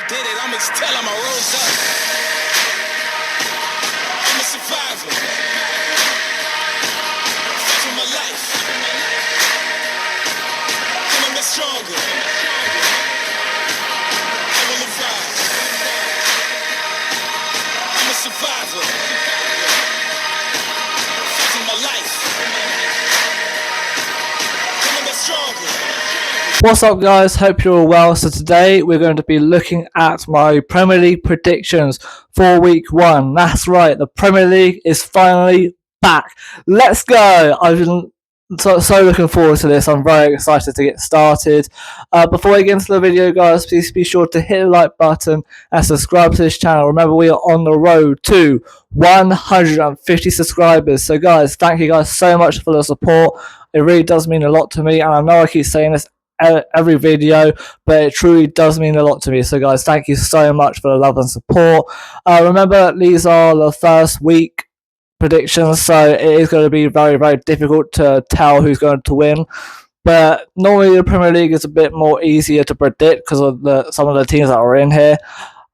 did it. I'ma just tell him I rose up. I'm a survivor. Fight for my life. I'ma get stronger. I will arrive. I'm a survivor. Fight for my life. I'ma get stronger. What's up, guys? Hope you're all well. So today we're going to be looking at my Premier League predictions for week 1. That's right, the Premier League is finally back. Let's go! I've been so looking forward to this. I'm very excited to get started. Before I get into the video, guys, please be sure to hit the like button and subscribe to this channel. Remember, we are on the road to 150 subscribers. So guys, thank you guys so much for the support. It really does mean a lot to me, and I know I keep saying this every video, but it truly does mean a lot to me. So guys, thank you so much for the love and support. Remember, these are the first week predictions, so it is going to be very difficult to tell who's going to win, but normally the Premier League is a bit more easier to predict because of some of the teams that are in here.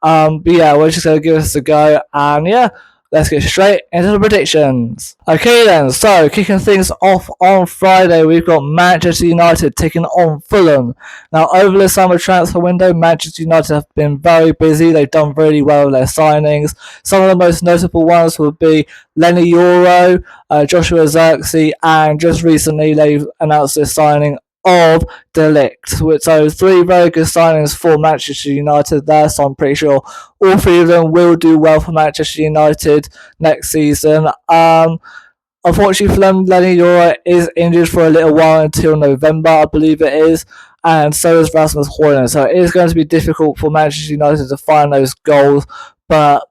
But yeah, we're just going to give this a go, and yeah, let's get straight into the predictions. Okay then, so kicking things off on Friday, we've got Manchester United taking on Fulham. Now, over the summer transfer window, Manchester United have been very busy. They've done really well with their signings. Some of the most notable ones would be Lenny Yoro, Joshua Zirkzee, and just recently they've announced the signing of De Ligt. So 3 very good signings for Manchester United there, so I'm pretty sure all 3 of them will do well for Manchester United next season. Unfortunately for them, Lenny Yoro is injured for a little while until November, I believe it is, and so is Rasmus Højlund, so it is going to be difficult for Manchester United to find those goals, but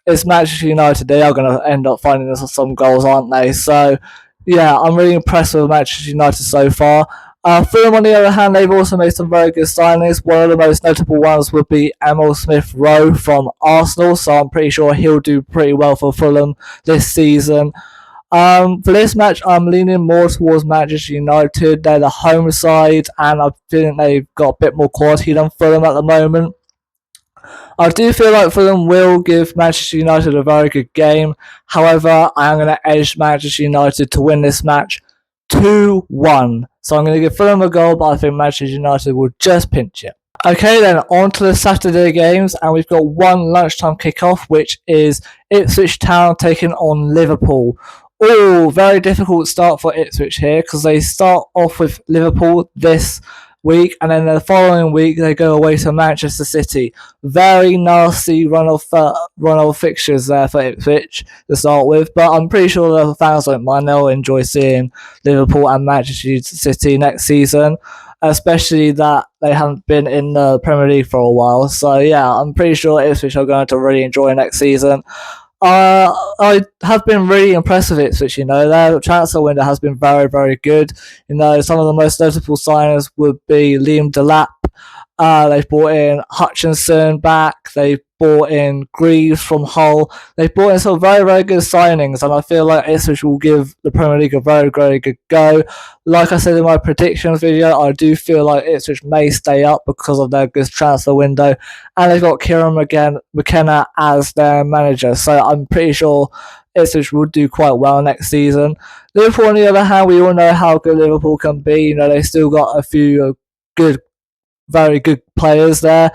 it's Manchester United, they are going to end up finding some goals, aren't they? So yeah, I'm really impressed with Manchester United so far. Fulham, on the other hand, they've also made some very good signings. One of the most notable ones would be Emil Smith-Rowe from Arsenal, so I'm pretty sure he'll do pretty well for Fulham this season. For this match, I'm leaning more towards Manchester United. They're the home side, and I think they've got a bit more quality than Fulham at the moment. I do feel like Fulham will give Manchester United a very good game. However, I am going to edge Manchester United to win this match 2-1. So I'm going to give Fulham a goal, but I think Manchester United will just pinch it. Okay then, on to the Saturday games, and we've got one lunchtime kickoff, which is Ipswich Town taking on Liverpool. Oh, very difficult start for Ipswich here, because they start off with Liverpool this week, and then the following week they go away to Manchester City. Very nasty run of fixtures there for Ipswich to start with, but I'm pretty sure the fans don't mind. They'll enjoy seeing Liverpool and Manchester City next season, especially that they haven't been in the Premier League for a while. So yeah, I'm pretty sure Ipswich are going to really enjoy next season. I have been really impressed with Ipswich, their transfer window has been very good. Some of the most notable signings would be Liam Delap. They've brought in Hutchinson back. They've brought in Greaves from Hull. They've brought in some very good signings, and I feel like Ipswich will give the Premier League a very good go. Like I said in my predictions video, I do feel like Ipswich may stay up because of their good transfer window, and they've got Kieran McKenna as their manager, so I'm pretty sure Ipswich will do quite well next season. Liverpool, on the other hand, we all know how good Liverpool can be. They still got a few very good players there.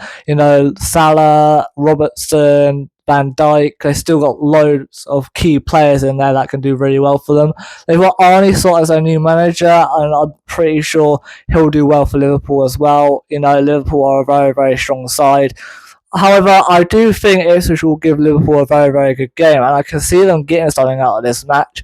Salah, Robertson, Van Dijk. They still got loads of key players in there that can do really well for them. They've got Arne Slot as their new manager, and I'm pretty sure he'll do well for Liverpool as well. Liverpool are a very strong side. However, I do think Ipswich will give Liverpool a very good game, and I can see them getting something out of this match.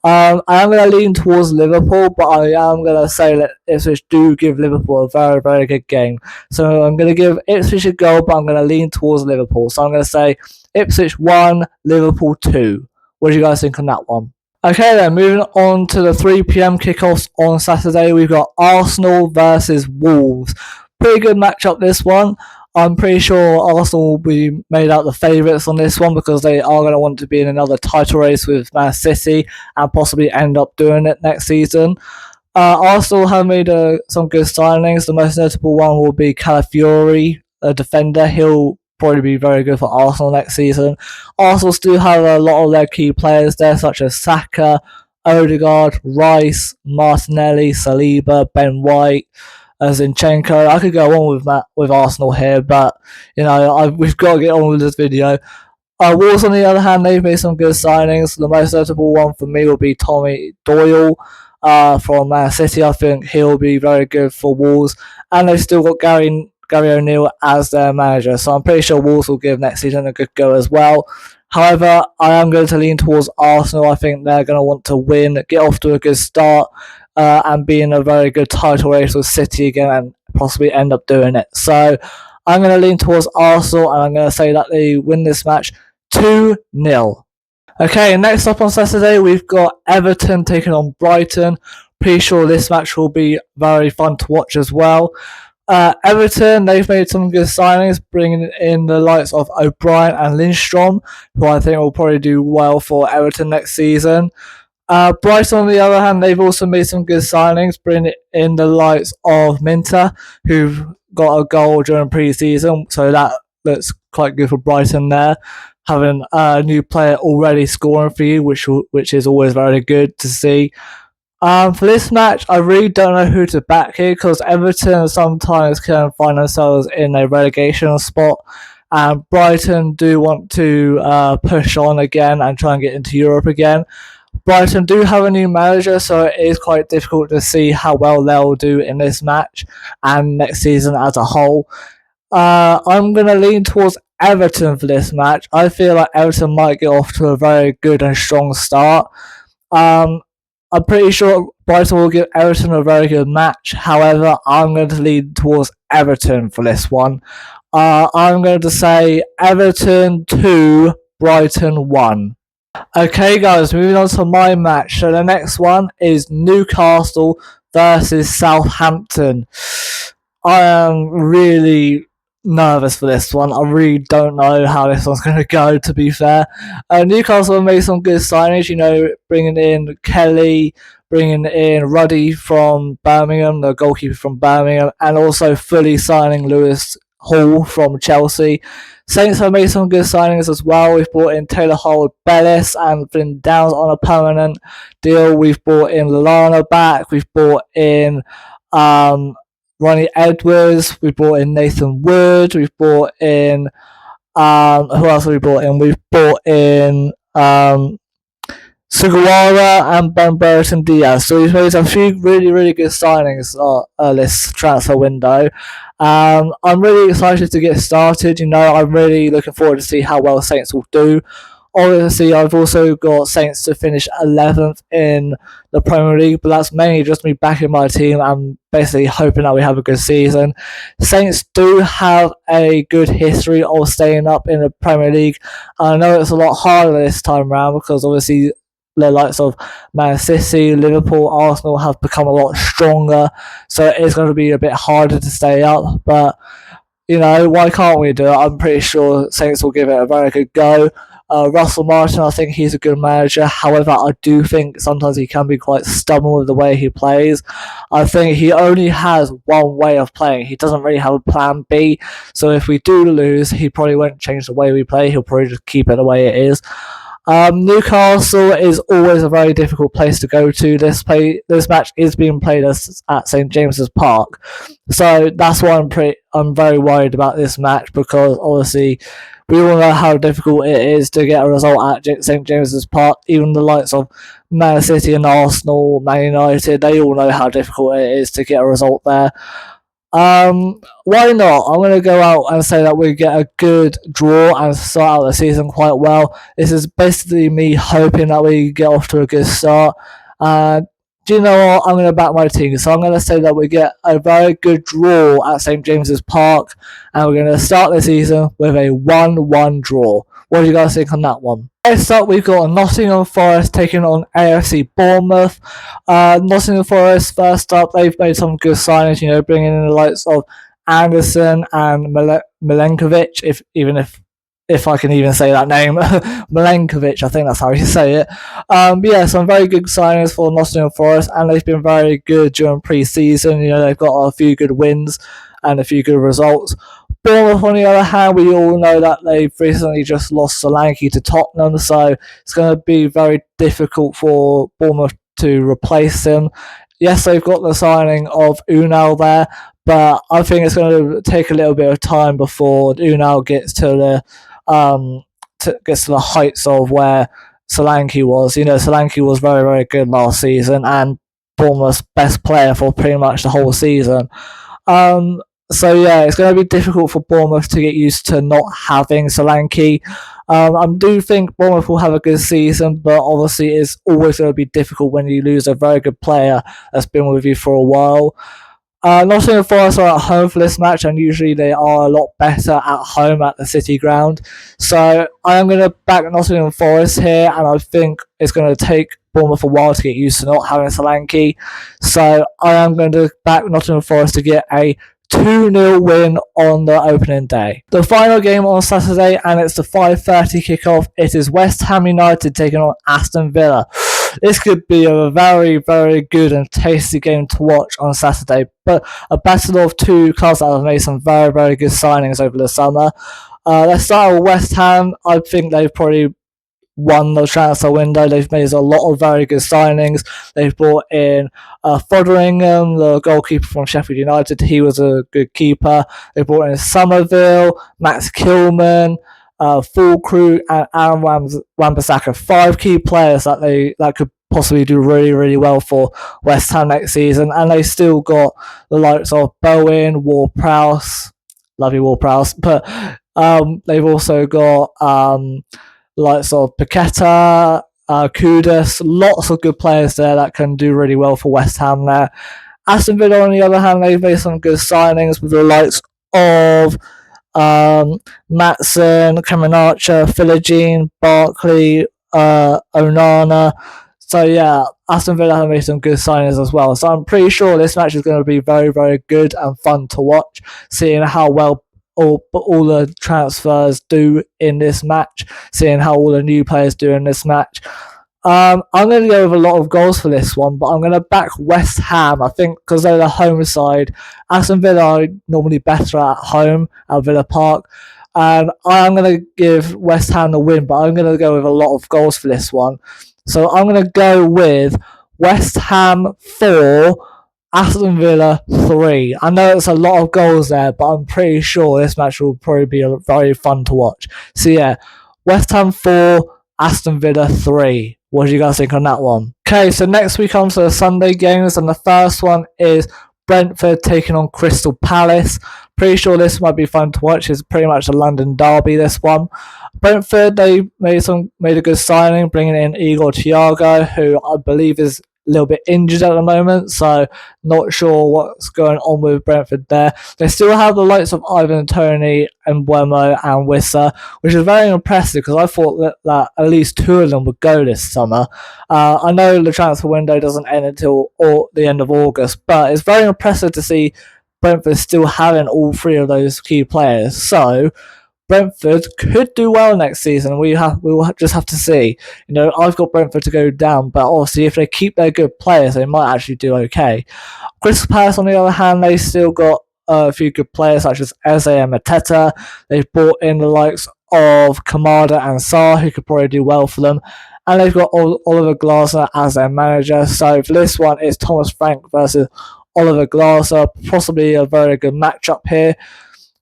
I am going to lean towards Liverpool, but I am going to say that Ipswich do give Liverpool a very good game. So I'm going to give Ipswich a goal, but I'm going to lean towards Liverpool. So I'm going to say Ipswich 1, Liverpool 2. What do you guys think on that one? Okay then, moving on to the 3 p.m. kickoffs on Saturday, we've got Arsenal versus Wolves. Pretty good matchup, this one. I'm pretty sure Arsenal will be made out the favourites on this one because they are going to want to be in another title race with Man City and possibly end up doing it next season. Arsenal have made some good signings. The most notable one will be Calafiori. a defender. He'll probably be very good for Arsenal next season. Arsenal still have a lot of their key players there, such as Saka, Odegaard, Rice, Martinelli, Saliba, Ben White, Zinchenko. I could go on with that with Arsenal here, but we've got to get on with this video. Wolves, on the other hand, they've made some good signings. The most notable one for me will be Tommy Doyle from Man City. I think he'll be very good for Wolves, and they've still got Gary O'Neill as their manager, so I'm pretty sure Wolves will give next season a good go as well. However, I am going to lean towards Arsenal. I think they're going to want to win, get off to a good start, and be in a very good title race with City again, and possibly end up doing it. So I'm going to lean towards Arsenal, and I'm going to say that they win this match 2-0. Okay, next up on Saturday, we've got Everton taking on Brighton. Pretty sure this match will be very fun to watch as well. Everton, they've made some good signings, bringing in the likes of O'Brien and Lindstrom, who I think will probably do well for Everton next season. Brighton, on the other hand, they've also made some good signings, bringing in the likes of Minter, who've got a goal during pre-season, so that looks quite good for Brighton there, having a new player already scoring for you, which is always very good to see. For this match, I really don't know who to back here, because Everton sometimes can find themselves in a relegation spot, and Brighton do want to push on again and try and get into Europe again. Brighton do have a new manager, so it is quite difficult to see how well they'll do in this match and next season as a whole. I'm going to lean towards Everton for this match. I feel like Everton might get off to a very good and strong start. I'm pretty sure Brighton will give Everton a very good match. However, I'm going to lean towards Everton for this one. I'm going to say Everton 2, Brighton 1. Okay, guys, moving on to my match. So the next one is Newcastle versus Southampton. I am really nervous for this one. I really don't know how this one's going to go, to be fair. Newcastle have made some good signings, bringing in Kelly, bringing in Ruddy from Birmingham, the goalkeeper from Birmingham, and also fully signing Lewis Hall from Chelsea. Saints have made some good signings as well. We've brought in Taylor Hall-Bellis and Flynn Downs on a permanent deal. We've brought in Lallana back. We've brought in Ronnie Edwards. We brought in Nathan Wood. We've brought in who else have we brought in? We've brought in Sugawara and Ben Brereton Diaz. So we've made a few really, really good signings this transfer window. I'm really excited to get started. I'm really looking forward to see how well Saints will do. Obviously, I've also got Saints to finish 11th in the Premier League, but that's mainly just me backing my team and basically hoping that we have a good season. Saints do have a good history of staying up in the Premier League. I know it's a lot harder this time around because obviously the likes of Man City, Liverpool, Arsenal have become a lot stronger, so it is going to be a bit harder to stay up, but why can't we do it? I'm pretty sure Saints will give it a very good go. Russell Martin, I think he's a good manager. However, I do think sometimes he can be quite stubborn with the way he plays. I think he only has one way of playing. He doesn't really have a plan B. So if we do lose, he probably won't change the way we play. He'll probably just keep it the way it is. Newcastle is always a very difficult place to go to. This match is being played at St James's Park, so that's why I'm very worried about this match, because obviously we all know how difficult it is to get a result at St James's Park. Even the likes of Man City and Arsenal, Man United, they all know how difficult it is to get a result there. Why not? I'm going to go out and say that we get a good draw and start out the season quite well. This is basically me hoping that we get off to a good start. Do you know what? I'm going to back my team. So I'm going to say that we get a very good draw at St James's Park, and we're going to start the season with a 1-1 draw. What do you guys think on that one? Next up, we've got Nottingham Forest taking on AFC Bournemouth. Nottingham Forest, first up, they've made some good signings, bringing in the likes of Anderson and Milenkovic, if I can even say that name. Milenkovic, I think that's how you say it. Some very good signings for Nottingham Forest, and they've been very good during pre-season. They've got a few good wins and a few good results. Bournemouth, on the other hand, we all know that they've recently just lost Solanke to Tottenham, so it's going to be very difficult for Bournemouth to replace him. Yes, they've got the signing of Unal there, but I think it's going to take a little bit of time before Unal gets to the heights of where Solanke was. You know, Solanke was very, very good last season and Bournemouth's best player for pretty much the whole season. So yeah, it's going to be difficult for Bournemouth to get used to not having Solanke. I do think Bournemouth will have a good season, but obviously it's always going to be difficult when you lose a very good player that's been with you for a while. Nottingham Forest are at home for this match, and usually they are a lot better at home at the City ground. So I am going to back Nottingham Forest here, and I think it's going to take Bournemouth a while to get used to not having Solanke. So I am going to back Nottingham Forest to get a 2-0 win on the opening day. The final game on Saturday, and it's the 5:30 kickoff. It is West Ham United taking on Aston Villa. This could be a very, very good and tasty game to watch on Saturday, but a battle of two clubs that have made some very, very good signings over the summer. Let's start with West Ham. I think they've probably won the transfer window. They've made a lot of very good signings. They've brought in Fotheringham, the goalkeeper from Sheffield United. He was a good keeper. They brought in Somerville, Max Kilman, Fulcru, and Aaron Wan-Bissaka. 5 key players that could possibly do really, really well for West Ham next season. And they still got the likes of Bowen, Ward-Prowse. Love you, Ward-Prowse. But they've also got likes of Paqueta, Kudus, lots of good players there that can do really well for West Ham there. Aston Villa, on the other hand, they've made some good signings with the likes of Matson, Caminaccia, Philogene, Barkley, Onana. So yeah, Aston Villa have made some good signings as well. So I'm pretty sure this match is going to be very, very good and fun to watch, seeing how well all the transfers do in this match, seeing how all the new players do in this match. I'm going to go with a lot of goals for this one, but I'm going to back West Ham. I think because they're the home side. Aston Villa are normally better at home at Villa Park. And I'm going to give West Ham the win, but I'm going to go with a lot of goals for this one. So I'm going to go with West Ham 4, Aston Villa 3. I know it's a lot of goals there, but I'm pretty sure this match will probably be very fun to watch. So yeah, West Ham 4, Aston Villa 3. What do you guys think on that one? Okay, so next we come to the Sunday games, and the first one is Brentford taking on Crystal Palace. Pretty sure this might be fun to watch. It's pretty much a London derby, this one. Brentford, they made a good signing, bringing in Igor Thiago, who I believe is a little bit injured at the moment, so not sure what's going on with Brentford there. They still have the likes of Ivan Toney, Mbeumo and Wissa, which is very impressive because I thought that at least 2 of them would go this summer. I know the transfer window doesn't end until the end of August, but it's very impressive to see Brentford still having all 3 of those key players. So Brentford could do well next season. We will just have to see. You know, I've got Brentford to go down, but obviously if they keep their good players, they might actually do okay. Crystal Palace, on the other hand, they still got a few good players such as Eze and Mateta. They've brought in the likes of Kamada and Sarr, who could probably do well for them. And they've got Oliver Glasner as their manager. So for this one, it's Thomas Frank versus Oliver Glasner. Possibly a very good matchup here.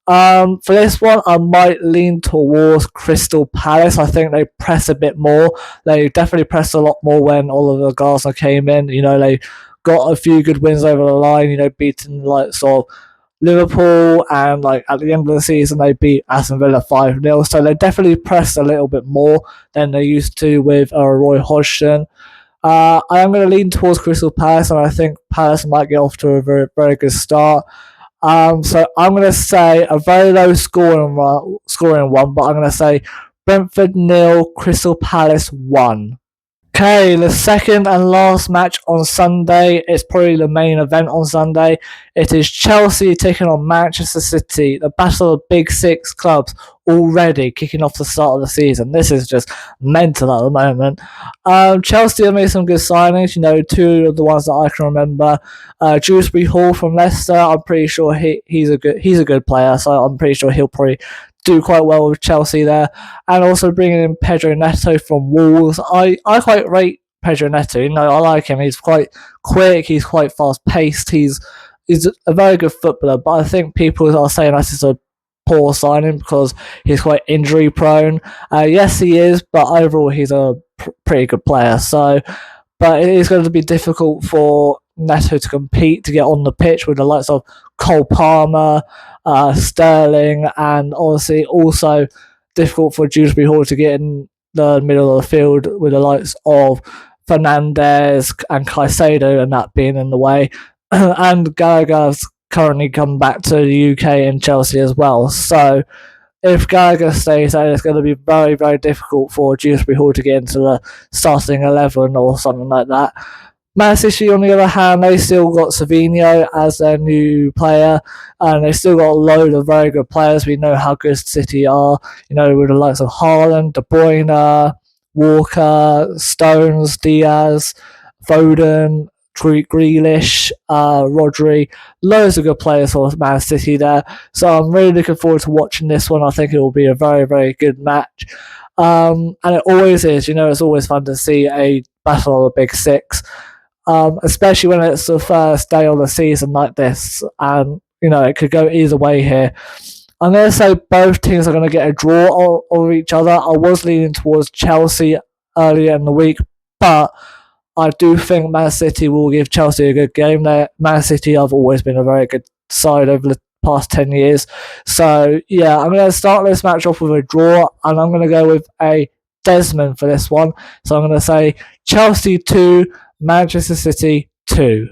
For this one, I might lean towards Crystal Palace. I think they press a bit more. They definitely pressed a lot more when Oliver Glasner came in. You know, they got a few good wins over the line, you know, beating the likes of Liverpool, and like at the end of the season they beat Aston Villa 5-0. So they definitely pressed a little bit more than they used to with Roy Hodgson. I am going to lean towards Crystal Palace, and I think Palace might get off to a very, very good start. So I'm going to say a very low scoring one, but I'm going to say Brentford 0, Crystal Palace 1. Okay, the second and last match on Sunday. It's probably the main event on Sunday. It is Chelsea taking on Manchester City. The battle of Big Six clubs already kicking off the start of the season. This is just mental at the moment. Chelsea have made some good signings. Two of the ones that I can remember. Dewsbury Hall from Leicester. I'm pretty sure he's a good player. So I'm pretty sure he'll probably do quite well with Chelsea there, and also bringing in Pedro Neto from Wolves. I quite rate Pedro Neto. I like him. He's quite quick. He's quite fast paced. He's a very good footballer. But I think people are saying that is a poor signing because he's quite injury prone. Yes, he is, but overall he's a pretty good player. So, but it is going to be difficult for Neto to compete, to get on the pitch with the likes of Cole Palmer, Sterling, and obviously also difficult for Dewsbury Hall to get in the middle of the field with the likes of Fernandez and Caicedo, and that being in the way. And Gallagher's currently come back to the UK and Chelsea as well. So if Gallagher stays there, it's going to be very, very difficult for Dewsbury Hall to get into the starting 11 or something like that. Man City, on the other hand, they still got Savinho as their new player, and they still got a load of very good players. We know how good City are, with the likes of Haaland, De Bruyne, Walker, Stones, Diaz, Foden, Grealish, Rodri, loads of good players for Man City there. So I'm really looking forward to watching this one. I think it will be a very, very good match. And it always is, it's always fun to see a battle of the Big Six. Especially when it's the first day of the season like this, and it could go either way here. I'm going to say both teams are going to get a draw of each other. I was leaning towards Chelsea earlier in the week, but I do think Man City will give Chelsea a good game there. Man City have always been a very good side over the past 10 years. So, yeah, I'm going to start this match off with a draw, and I'm going to go with a Desmond for this one. So I'm going to say Chelsea 2, Manchester City 2.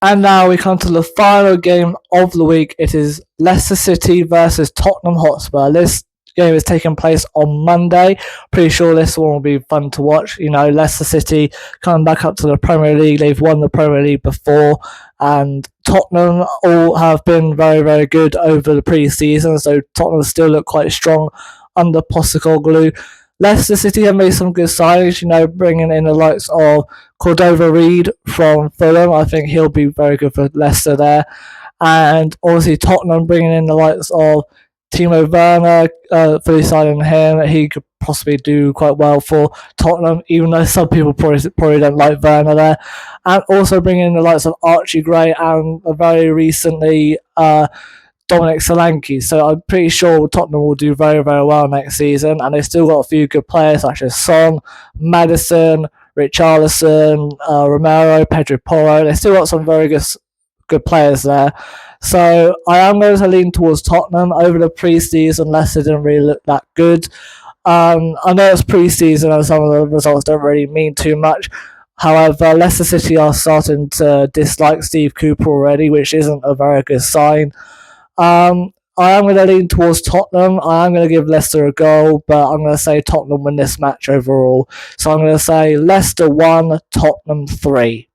And now we come to the final game of the week. It is Leicester City versus Tottenham Hotspur. This game is taking place on Monday. Pretty sure this one will be fun to watch. Leicester City coming back up to the Premier League. They've won the Premier League before, and Tottenham all have been very, very good over the pre-season. So Tottenham still look quite strong under Postecoglou. Leicester City have made some good signings, bringing in the likes of Cordova Reid from Fulham. I think he'll be very good for Leicester there. And obviously Tottenham bringing in the likes of Timo Werner, fully signing him. He could possibly do quite well for Tottenham, even though some people probably don't like Werner there. And also bringing in the likes of Archie Gray and very recently Dominic Solanke. So I'm pretty sure Tottenham will do very, very well next season, and they've still got a few good players such as Son, Maddison, Richarlison, Romero, Pedro Porro. They've still got some very good players there. So I am going to lean towards Tottenham. Over the pre-season, Leicester didn't really look that good. I know it's pre-season and some of the results don't really mean too much. However, Leicester City are starting to dislike Steve Cooper already, which isn't a very good sign. I am going to lean towards Tottenham. I am going to give Leicester a goal, but I'm going to say Tottenham win this match overall. So I'm going to say Leicester 1, Tottenham 3.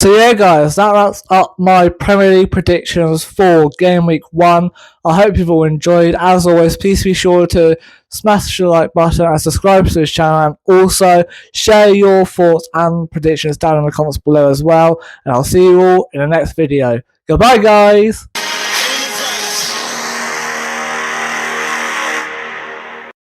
So yeah, guys, that wraps up my Premier League predictions for Game Week 1. I hope you've all enjoyed. As always, please be sure to smash the like button and subscribe to this channel, and also share your thoughts and predictions down in the comments below as well. And I'll see you all in the next video. Goodbye, guys!